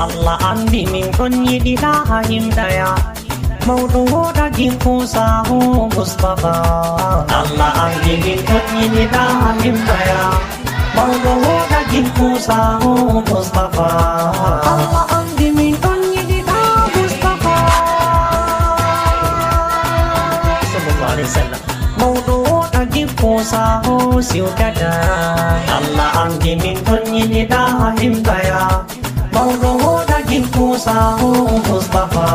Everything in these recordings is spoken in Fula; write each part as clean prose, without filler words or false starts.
Allah andi min kon yidi la himdaya Madhu dagingku sahu Mustafa. Allah andi min kon yidi la himdaya Madhu dagingku sahu Mustafa. Allah andi min kon yidi la Mustafa sallallahu alaihi wasallam. Madhu dagingku sahu siudada. Allah andi min kon yidi la himdaya Madhu dagingku sahu Mustafa.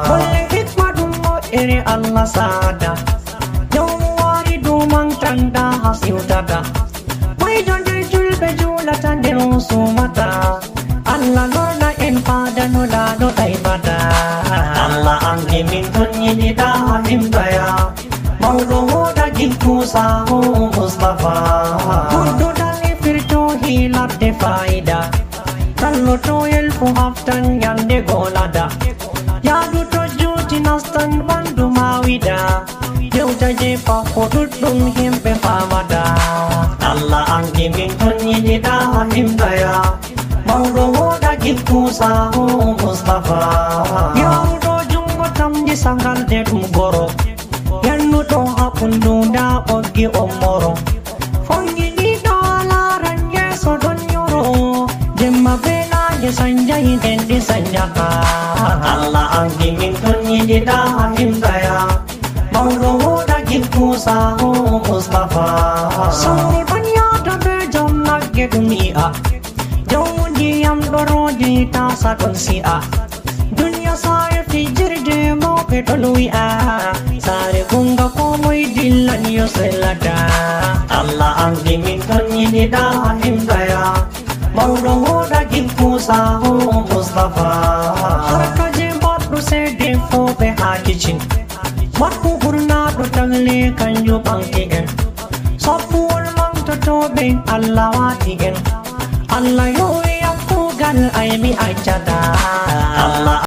Boleh hikmat iri Allah sada Jauh waridu mang tanda hasil dada Mai jonjol jul bejula tandiru sumata Allah lorna en pada nulado taibada. Allah anggi min kunyi di dahim daya Madhu dagingku sahu Mustafa. Kudu dali firto hilat de faida Kalau toyel puhaftan yande golada Yadu tojuti nastan bandu mawida Jauta jepa kodudung himpe pamada. Allah anggi min kunyi di dahim daya Madhu dagingku sahu Mustafa. Yang dojung gotam di sanggal dedum goro Yang nuto hapun dunda ogi omoro Fongi di dolaran yeso don nyoro Jemma bela je sanjai den di sanjaka. Allah anggi min kunyi di dahim daya Madhu dagingku sahu Mustafa. Sauri banyata bejam lagi dunia Jauh diam doro jita sakun si'a Dunia saya fijir je mau petolui Sare gunga komoi dillan yo selada. Allah anggi min kunyi di dahim daya Madhu dagingku sahu Mustafa. Harka je batu sede fo be hakicin Matku hurna do tangle kanju pangtigen Sapu wal mang to tobe Allah watigen Allah yo yang pugal aymi ajada. Allah